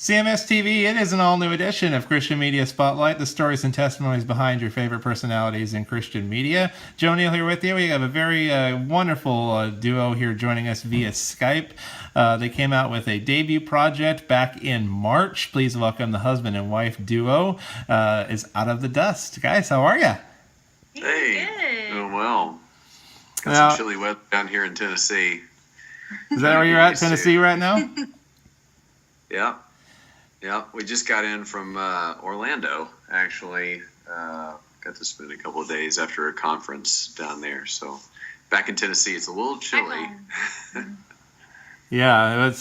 CMSTV, it is an all-new edition of Christian Media Spotlight, the stories and testimonies behind your favorite personalities in Christian media. Joe Neal here with you. We have a very wonderful duo here joining us via Skype. They came out with a debut project back in March. Please welcome the husband and wife duo, is Out of the Dust. Guys, how are you? Hey, doing well. Got some chilly weather down here in Tennessee. Is that where you're at, Tennessee, right now? Yeah, we just got in from Orlando, actually. Got to spend a couple of days after a conference down there. So back in Tennessee, it's a little chilly. Yeah,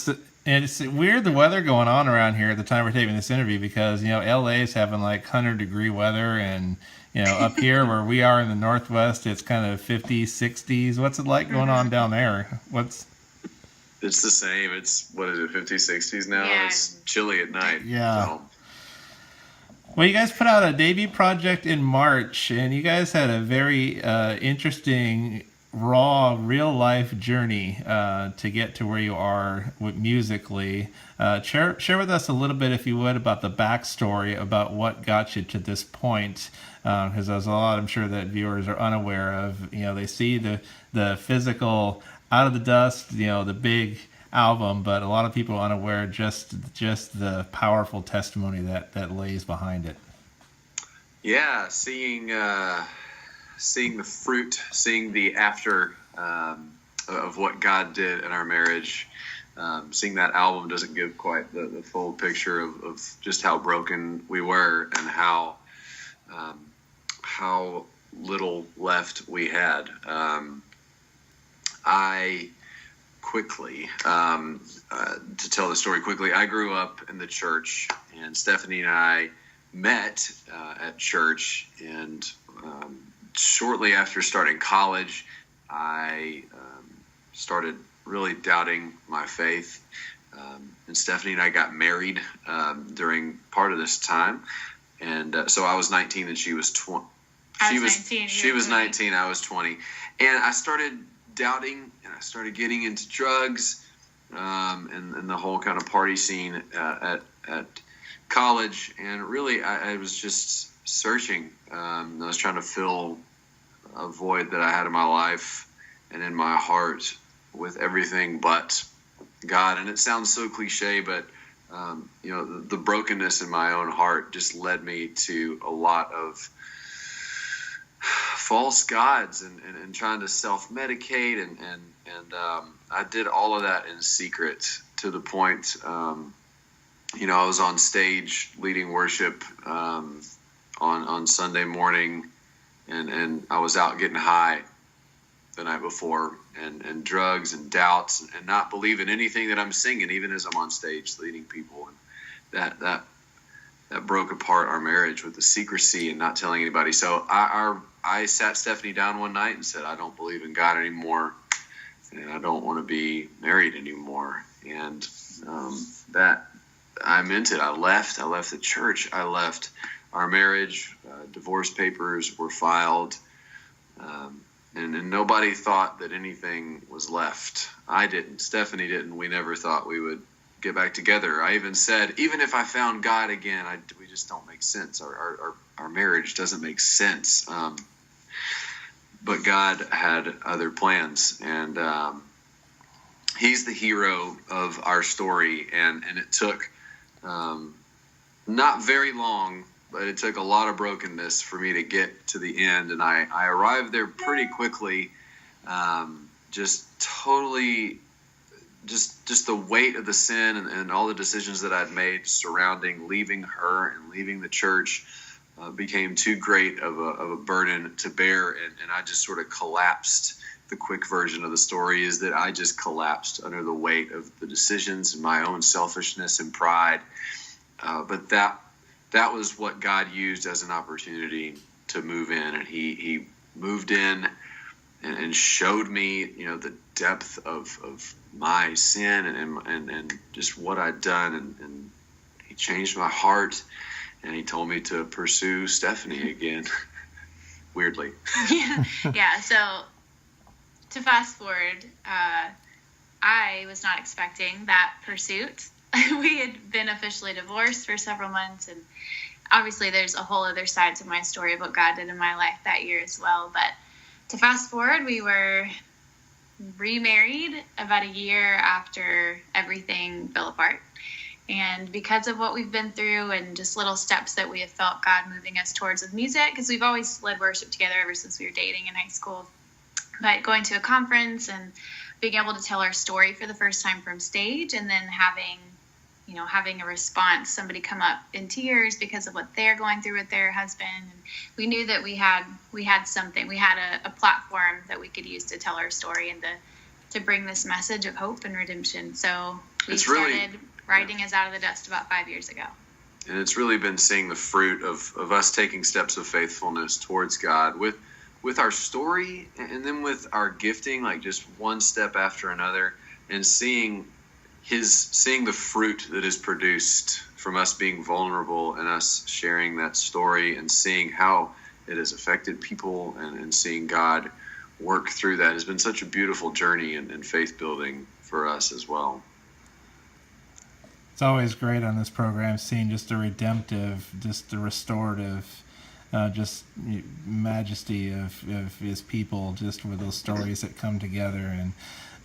it's weird the weather going on around here at the time we're taping this interview because, LA is having like 100-degree weather and, up here where we are in the Northwest, it's kind of 50s, 60s. What's it like going on down there? It's the same. It's, 50s, 60s now? Yeah. It's chilly at night. Yeah. So. Well, you guys put out a debut project in March, and you guys had a very interesting, raw, real-life journey to get to where you are musically. Share with us a little bit, if you would, about the backstory, about what got you to this point, because there's a lot I'm sure that viewers are unaware of. They see the physical Out of the Dust, the big album, but a lot of people are unaware just the powerful testimony that lays behind it. Yeah, seeing the fruit, seeing the after of what God did in our marriage. Seeing that album doesn't give quite the full picture of just how broken we were and how little left we had. I quickly, to tell the story quickly, I grew up in the church, and Stephanie and I met at church, and shortly after starting college, I started really doubting my faith, and Stephanie and I got married during part of this time, and so I was 19 and she was 20. She was 19, I was 20, and I started doubting, and I started getting into drugs and the whole kind of party scene at college, and really I was just searching. I was trying to fill a void that I had in my life and in my heart with everything but God. And it sounds so cliche, but the brokenness in my own heart just led me to a lot of false gods and trying to self-medicate and I did all of that in secret to the point I was on stage leading worship on Sunday morning and I was out getting high the night before and drugs and doubts and not believing anything that I'm singing, even as I'm on stage leading people, and that broke apart our marriage with the secrecy and not telling anybody. So I sat Stephanie down one night and said, I don't believe in God anymore, and I don't want to be married anymore. And that I meant it. I left the church. I left our marriage. Divorce papers were filed. And nobody thought that anything was left. I didn't. Stephanie didn't. We never thought we would get back together. I even said, even if I found God again, we just don't make sense. Our marriage doesn't make sense. But God had other plans, and He's the hero of our story. And it took not very long, but it took a lot of brokenness for me to get to the end. And I arrived there pretty quickly, just totally, just the weight of the sin and all the decisions that I'd made surrounding leaving her and leaving the church became too great of a burden to bear. And I just sort of collapsed. The quick version of the story is that I just collapsed under the weight of the decisions and my own selfishness and pride. But that was what God used as an opportunity to move in, and He moved in and showed me, the depth of my sin and just what I'd done, and He changed my heart, and He told me to pursue Stephanie again. Weirdly. Yeah. So to fast forward, I was not expecting that pursuit. we had been officially divorced for several months, and obviously there's a whole other side to my story of what God did in my life that year as well. But to fast forward, we were remarried about a year after everything fell apart. And because of what we've been through and just little steps that we have felt God moving us towards with music, because we've always led worship together ever since we were dating in high school, but going to a conference and being able to tell our story for the first time from stage, and then having a response, somebody come up in tears because of what they're going through with their husband. And we knew that we had something, we had a platform that we could use to tell our story and to bring this message of hope and redemption. So we started writing As Out of the Dust about 5 years ago. And it's really been seeing the fruit of us taking steps of faithfulness towards God with our story, and then with our gifting, like just one step after another, and seeing the fruit that is produced from us being vulnerable and us sharing that story, and seeing how it has affected people, and seeing God work through that has been such a beautiful journey and faith building for us as well. It's always great on this program seeing just the redemptive, just the restorative, just majesty of his people, just with those stories that come together.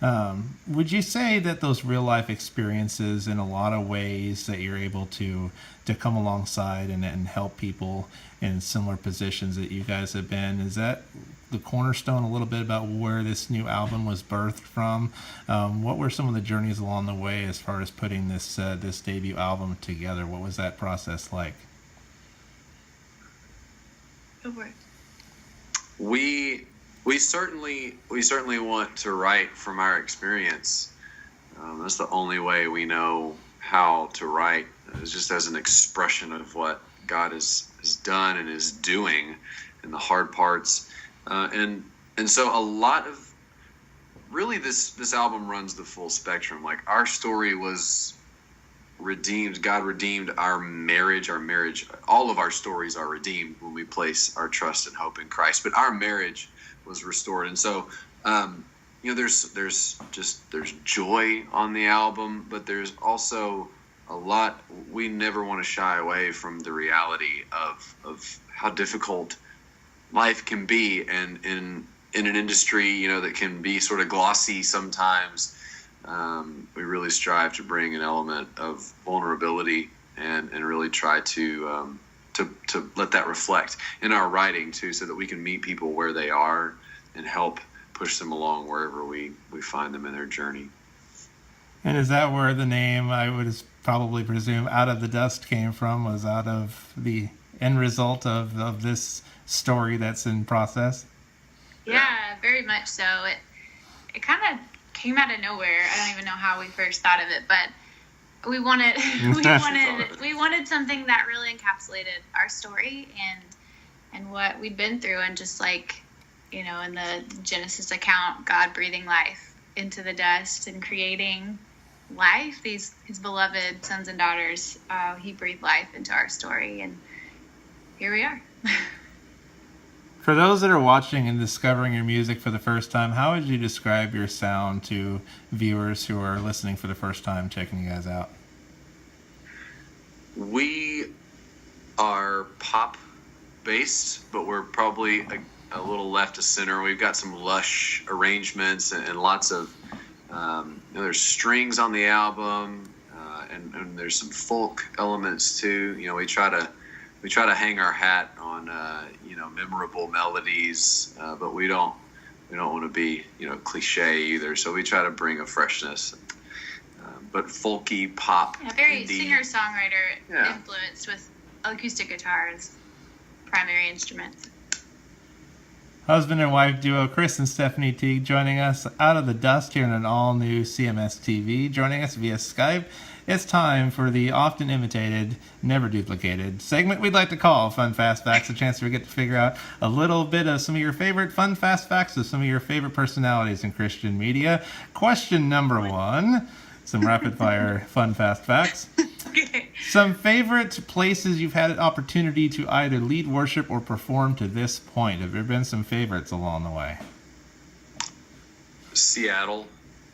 And would you say that those real life experiences, in a lot of ways, that you're able to come alongside and help people in similar positions that you guys have been, is that the cornerstone a little bit about where this new album was birthed from? What were some of the journeys along the way as far as putting this debut album together? What was that process like? We certainly want to write from our experience. That's the only way we know how to write, is just as an expression of what God has done and is doing in the hard parts. And so a lot of really this album runs the full spectrum. Like, our story was redeemed. God redeemed our marriage. All of our stories are redeemed when we place our trust and hope in Christ. But our marriage was restored. And so, there's joy on the album, but there's also a lot. We never want to shy away from the reality of how difficult life can be, and in an industry, that can be sort of glossy sometimes. We really strive to bring an element of vulnerability and really try to let that reflect in our writing too, so that we can meet people where they are and help push them along wherever we find them in their journey. And is that where the name, I would probably presume, Out of the Dust came from? Was out of the end result of this story that's in process? Yeah, very much so. It kind of came out of nowhere. I don't even know how we first thought of it, but we wanted something that really encapsulated our story and what we'd been through, and just like, in the Genesis account, God breathing life into the dust and creating life, his beloved sons and daughters, he breathed life into our story, and here we are. For those that are watching and discovering your music for the first time, how would you describe your sound to viewers who are listening for the first time, checking you guys out? We are pop-based, but we're probably a little left of center. We've got some lush arrangements and lots of, there's strings on the album, and there's some folk elements too. We try to hang our hat on memorable melodies, but we don't want to be cliche either. So we try to bring a freshness, but folky pop. Yeah, very indie. Singer-songwriter influenced, with acoustic guitar as primary instruments. Husband and wife duo Chris and Stephanie Teague joining us out of the dust here in an all-new CMSTV, joining us via Skype. It's time for the often imitated, never duplicated segment we'd like to call Fun Fast Facts, a chance to get to figure out a little bit of some of your favorite fun fast facts of some of your favorite personalities in Christian media. Question number 1, some rapid fire fun fast facts. Okay. Some favorite places you've had an opportunity to either lead worship or perform to this point. Have there been some favorites along the way? Seattle.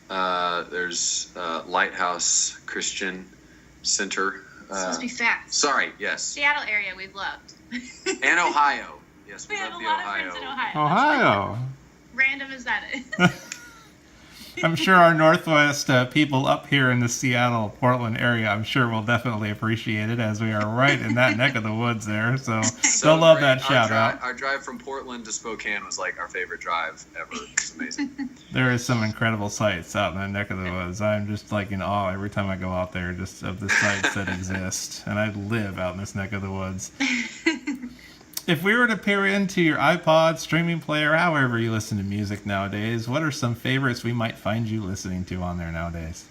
There's Lighthouse Christian center. It's supposed to be fast. Sorry, yes. Seattle area we've loved. And Ohio. Yes, We we had love a the lot of Ohio. friends in Ohio. Ohio. Random as that is. I'm sure our Northwest people up here in the Seattle, Portland area, I'm sure will definitely appreciate it, as we are right in that neck of the woods there. So they'll love great. that shout out. Our drive from Portland to Spokane was like our favorite drive ever. It's amazing. There is some incredible sights out in that neck of the woods. I'm just like in awe every time I go out there, just of the sights that exist. And I live out in this neck of the woods. If we were to peer into your iPod, streaming player, however you listen to music nowadays, what are some favorites we might find you listening to on there nowadays?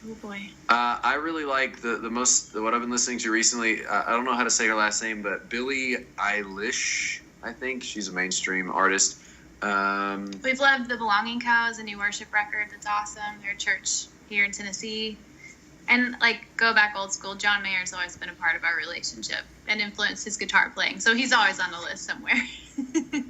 Oh boy. I really like what I've been listening to recently. I don't know how to say her last name, but Billie Eilish, I think. She's a mainstream artist. We've loved the Belonging Co. as a new worship record. That's awesome. They're a church here in Tennessee. And, like, go back old school, John Mayer's always been a part of our relationship and influenced his guitar playing. So he's always on the list somewhere. Of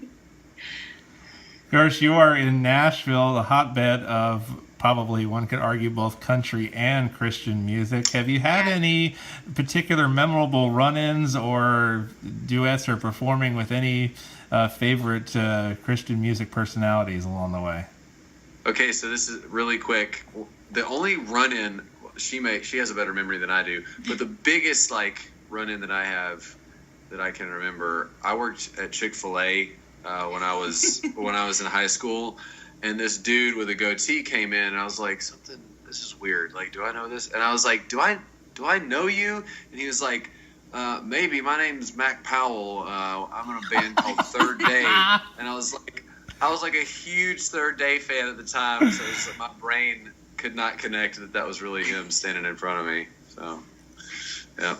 course, you are in Nashville, the hotbed of probably, one could argue, both country and Christian music. Have you had any particular memorable run-ins or duets or performing with any favorite Christian music personalities along the way? Okay, so this is really quick. The only run-in, she has a better memory than I do, but the biggest run-in that I have that I can remember, I worked at Chick-fil-A when I was in high school, and this dude with a goatee came in, and I was like, this is weird. Like, do I know this? And I was like, do I know you? And he was like, maybe. My name's Mac Powell. I'm in a band called Third Day, and I was like a huge Third Day fan at the time, so it's like my brain could not connect that was really him standing in front of me. So, yeah.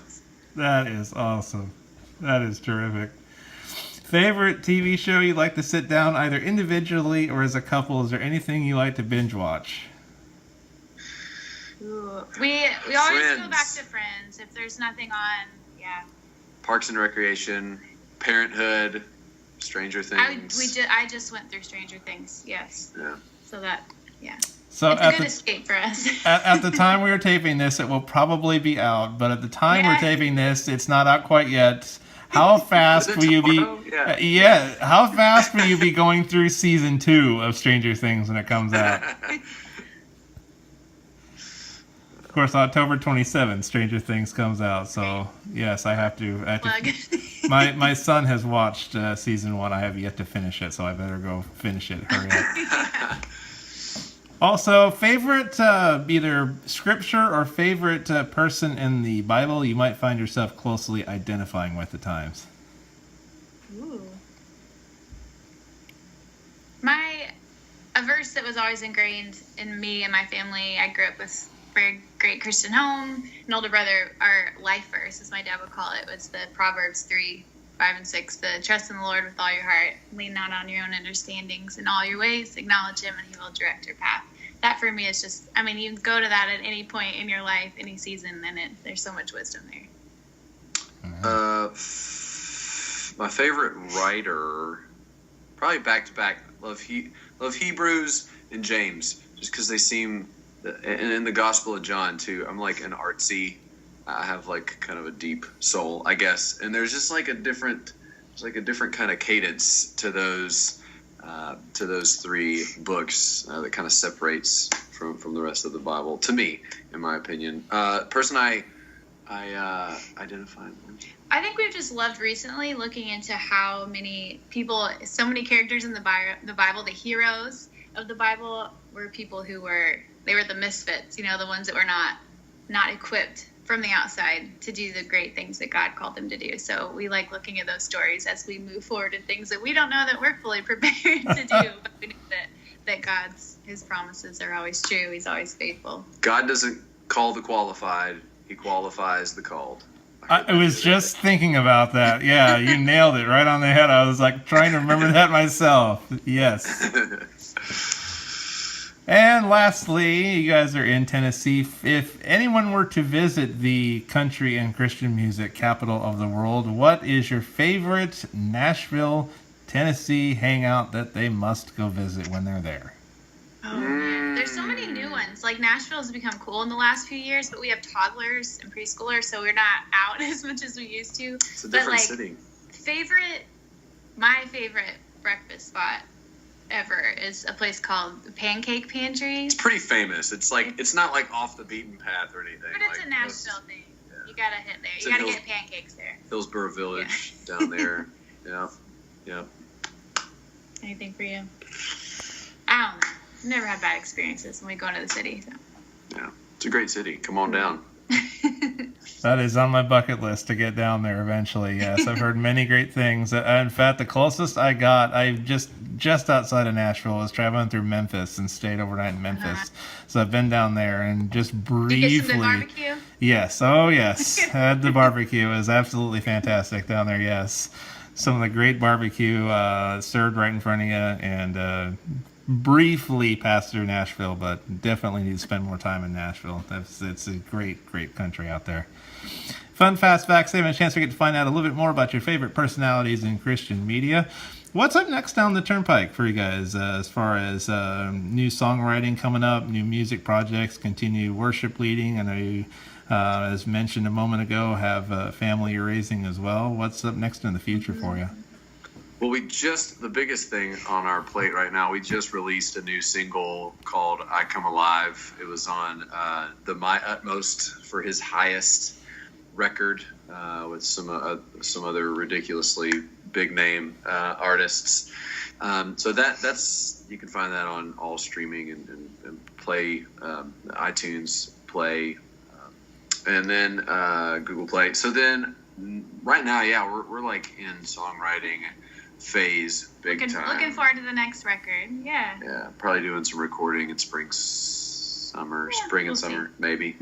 That is awesome. That is terrific. Favorite TV show you like to sit down either individually or as a couple? Is there anything you like to binge watch? Ooh. We always Friends. go back to Friends if there's nothing on. Yeah. Parks and Recreation, Parenthood, Stranger Things. I just went through Stranger Things. Yes. Yeah. So that, yeah. So It's a good escape for us. at the time we are taping this, it will probably be out. But at the time we're taping this, it's not out quite yet. How fast will you be? How fast will you be going through season 2 of Stranger Things when it comes out? Of course, October 27th, Stranger Things comes out. So yes, I have to. My son has watched season 1. I have yet to finish it, so I better go finish it. Hurry up. Also, favorite either scripture or favorite person in the Bible you might find yourself closely identifying with at times? Ooh. A verse that was always ingrained in me and my family, I grew up with a very great Christian home. An older brother, our life verse, as my dad would call it, was the Proverbs 3, 5, and 6. The trust in the Lord with all your heart, lean not on your own understandings. In all your ways, acknowledge him, and he will direct your path. That for me is just, I mean, you can go to that at any point in your life, any season, and there's so much wisdom there. My favorite writer, probably back to back, love Hebrews and James, just because they seem, and in the Gospel of John too. I'm like an artsy. I have like kind of a deep soul, I guess, and there's just like a different kind of cadence to those 3 books that kind of separates from the rest of the Bible, to me, in my opinion. Person I identify with. I think we've just loved recently looking into how many people, so many characters in the Bible, the heroes of the Bible were people who were the misfits, the ones that were not equipped from the outside to do the great things that God called them to do. So we like looking at those stories as we move forward in things that we don't know that we're fully prepared to do, but we know that his promises are always true. He's always faithful. God doesn't call the qualified, he qualifies the called. I was just thinking about that. Yeah, you nailed it right on the head. I was like trying to remember that myself. Yes. And lastly, you guys are in Tennessee. If anyone were to visit the country and Christian music capital of the world, what is your favorite Nashville, Tennessee hangout that they must go visit when they're there? Oh, man. There's so many new ones. like Nashville's become cool in the last few years, but we have toddlers and preschoolers, so we're not out as much as we used to. It's a different city. My favorite breakfast spot ever is a place called the Pancake Pantry. It's pretty famous. It's like it's not like off the beaten path or anything. But it's like, a Nashville thing. Yeah. You gotta hit there. You gotta get pancakes there. Hillsborough Village down there. Yeah. Anything for you? I don't know. I've never had bad experiences when we go into the city. So. Yeah, it's a great city. Come on down. That is on my bucket list to get down there eventually. Yes, I've heard many great things. In fact, the closest I got, I just outside of Nashville, was traveling through Memphis and stayed overnight in Memphis. So I've been down there and just briefly. You get some good barbecue? Yes. Oh, yes. Had the barbecue. It was absolutely fantastic down there. Yes, some of the great barbecue served right in front of you, and briefly passed through Nashville, but definitely need to spend more time in Nashville. It's a great country out there. Fun, fast facts. They have a chance to get to find out a little bit more about your favorite personalities in Christian media. What's up next down the turnpike for you guys as far as new songwriting coming up, new music projects, continue worship leading? I know you, as mentioned a moment ago, have a family you're raising as well. What's up next in the future for you? Well, the biggest thing on our plate right now, we just released a new single called I Come Alive. It was on the My Utmost for His Highest record with some other ridiculously big name artists. So that's you can find that on all streaming and play, iTunes Play, and then Google Play. So then right now, we're like in songwriting phase big time. Looking forward to the next record. Yeah, probably doing some recording in spring and summer, maybe.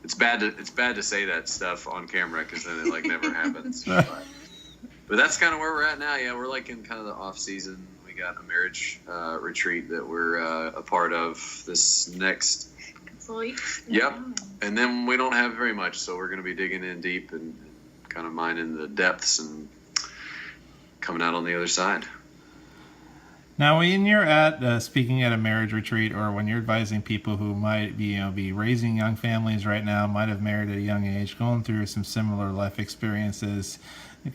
It's bad to say that stuff on camera because then it like never happens. But that's kind of where we're at now. Yeah, we're like in kind of the off season. We got a marriage retreat that we're a part of this next. Sweet. Yep. And then we don't have very much, so we're going to be digging in deep and kind of mining the depths and coming out on the other side. Now, when you're speaking at a marriage retreat, or when you're advising people who might be raising young families right now, might have married at a young age, going through some similar life experiences,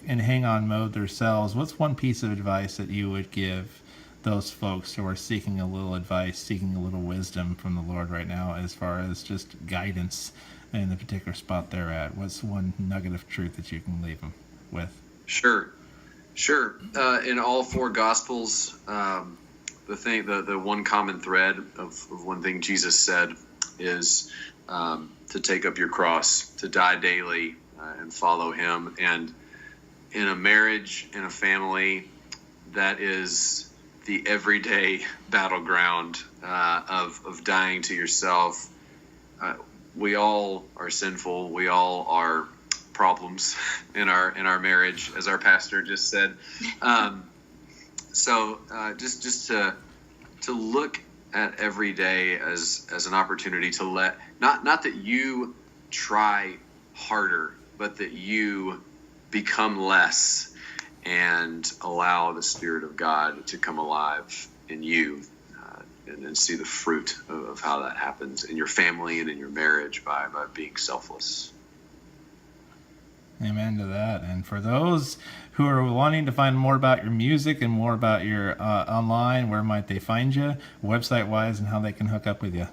in hang-on mode themselves, what's one piece of advice that you would give those folks who are seeking a little advice, seeking a little wisdom from the Lord right now, as far as just guidance in the particular spot they're at? What's one nugget of truth that you can leave them with? Sure. In all four Gospels, the one common thread of one thing Jesus said is to take up your cross, to die daily, and follow Him. And in a marriage, in a family, that is the everyday battleground of dying to yourself. We all are sinful. We all are problems in our marriage, as our pastor just said. So just to look at every day as an opportunity to let not that you try harder, but that you become less and allow the Spirit of God to come alive in you, and see the fruit of how that happens in your family and in your marriage by being selfless. Amen to that. And for those who are wanting to find more about your music and more about your online, where might they find you, website-wise, and how they can hook up with you?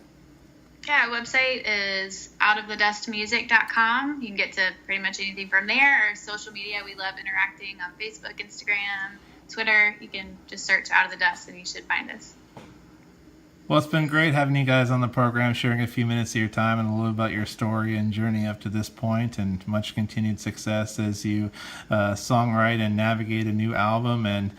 Yeah, our website is outofthedustmusic.com. You can get to pretty much anything from there. Or social media, we love interacting on Facebook, Instagram, Twitter. You can just search Out of the Dust and you should find us. Well, it's been great having you guys on the program, sharing a few minutes of your time and a little about your story and journey up to this point, and much continued success as you songwrite and navigate a new album, and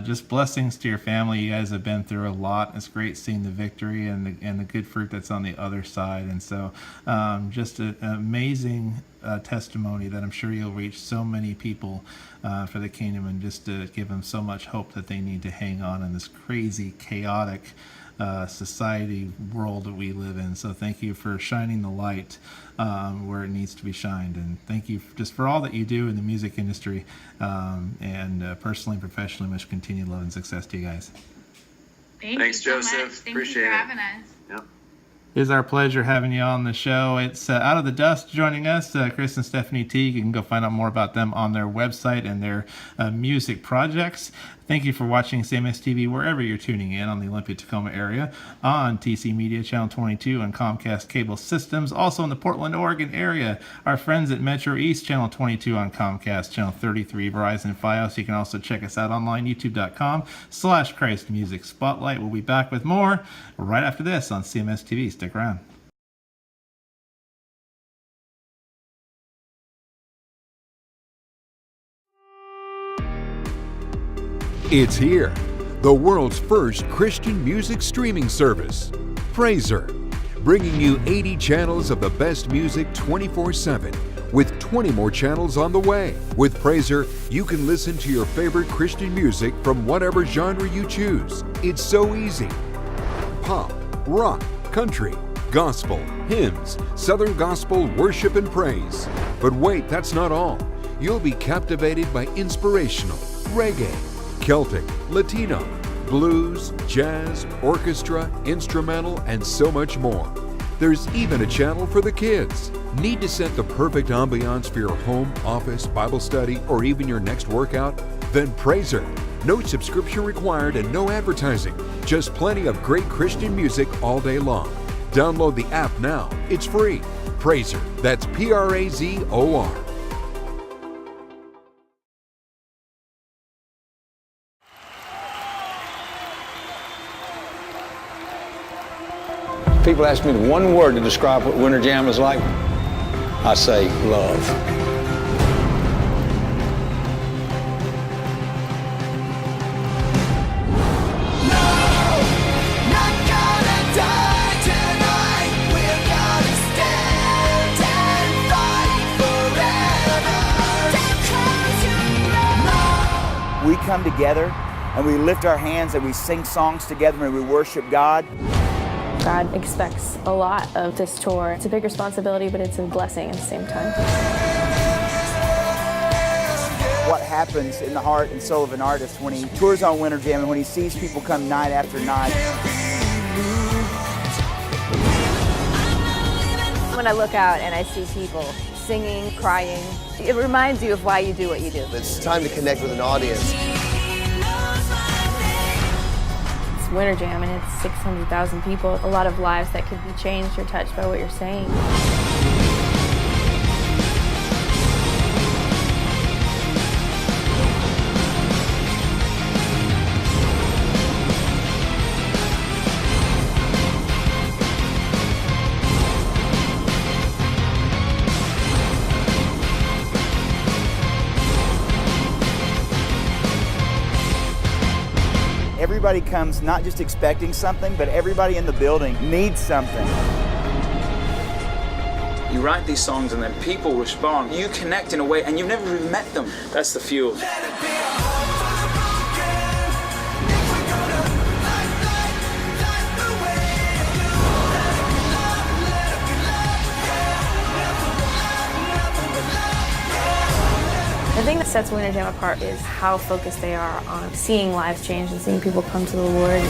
just blessings to your family. You guys have been through a lot. It's great seeing the victory and the good fruit that's on the other side. And so just an amazing testimony that I'm sure you'll reach so many people for the kingdom, and just to give them so much hope that they need to hang on in this crazy, chaotic society world that we live in. So thank you for shining the light where it needs to be shined, and thank you just for all that you do in the music industry, and personally and professionally. Much continued love and success to you guys. Thanks, you so Joseph. much. Thank Appreciate you for it. having us. Yep. It is our pleasure having you on the show. It's Out of the Dust joining us, Chris and Stephanie Teague. You can go find out more about them on their website and their music projects. Thank you for watching CMSTV wherever you're tuning in on the Olympia Tacoma area, on TC Media Channel 22 and Comcast Cable Systems. Also in the Portland, Oregon area, our friends at Metro East Channel 22 on Comcast, Channel 33, Verizon Fios. You can also check us out online, youtube.com/Christ Music Spotlight. We'll be back with more right after this on CMSTV. Stick around. It's here, the world's first Christian music streaming service, Praiser, bringing you 80 channels of the best music 24/7, with 20 more channels on the way. With Praiser, you can listen to your favorite Christian music from whatever genre you choose. It's so easy. Pop, rock, country, gospel, hymns, Southern gospel, worship and praise. But wait, that's not all. You'll be captivated by inspirational, reggae, Celtic, Latino, blues, jazz, orchestra, instrumental, and so much more. There's even a channel for the kids. Need to set the perfect ambiance for your home, office, Bible study, or even your next workout? Then Praiser. No subscription required and no advertising. Just plenty of great Christian music all day long. Download the app now. It's free. Praiser. That's P-R-A-Z-O-R. People ask me one word to describe what Winter Jam is like. I say love. We come together and we lift our hands and we sing songs together and we worship God. God expects a lot of this tour. It's a big responsibility, but it's a blessing at the same time. What happens in the heart and soul of an artist when he tours on Winter Jam and when he sees people come night after night. When I look out and I see people singing, crying, it reminds you of why you do what you do. It's time to connect with an audience. It's Winter Jam and it's 600,000 people. A lot of lives that could be changed or touched by what you're saying. Everybody comes not just expecting something, but everybody in the building needs something. You write these songs and then people respond. You connect in a way and you've never really met them. That's the fuel. The thing that sets Winter Jam apart is how focused they are on seeing lives change and seeing people come to the Lord.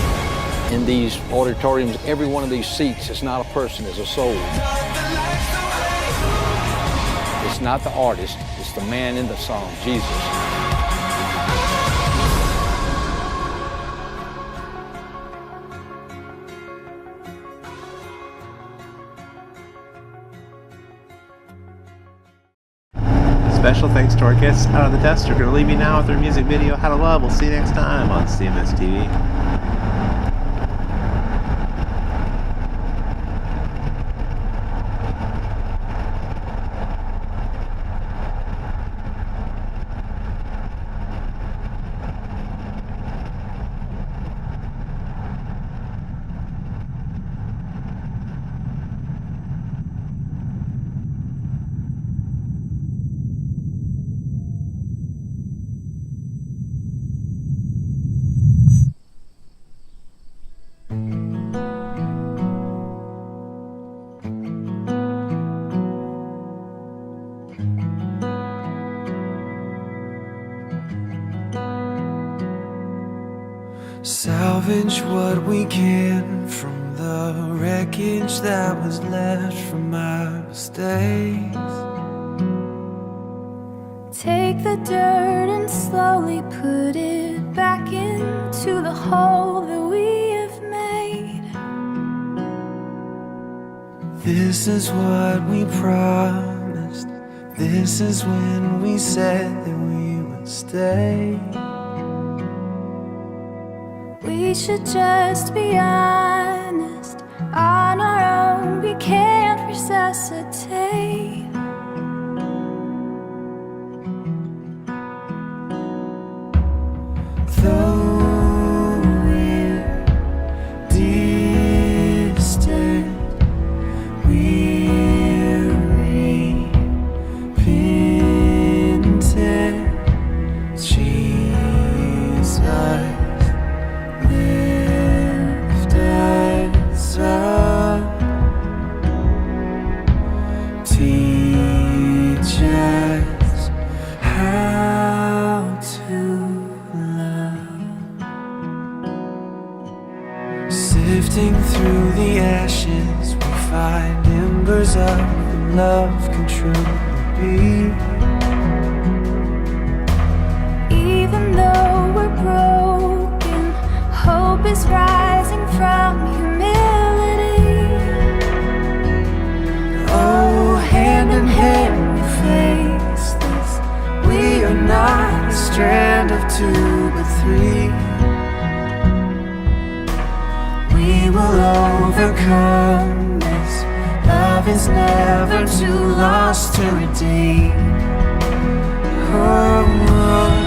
In these auditoriums, every one of these seats is not a person, it's a soul. It's not the artist, it's the man in the song, Jesus. Special thanks to our guests Out of the Dust. We're going to leave you now with their music video, How to Love. We'll see you next time on CMSTV. Salvage what we can from the the wreckage that was left from my mistakes. Take the dirt and slowly put it back into the hole that we have made. This is what we promised. This is when we said that we would stay. We should just be honest. On our own, we can't resuscitate. Though we're distant, we're repentant. Jesus, lift us up. Teach us how to love. Sifting through the ashes, we find embers of the love can truly be. Even though we're broken, hope is rising from humility. Oh, hand in hand we face this. We are not a strand of two but three. We will overcome this. Love is never too lost to redeem. Oh, oh.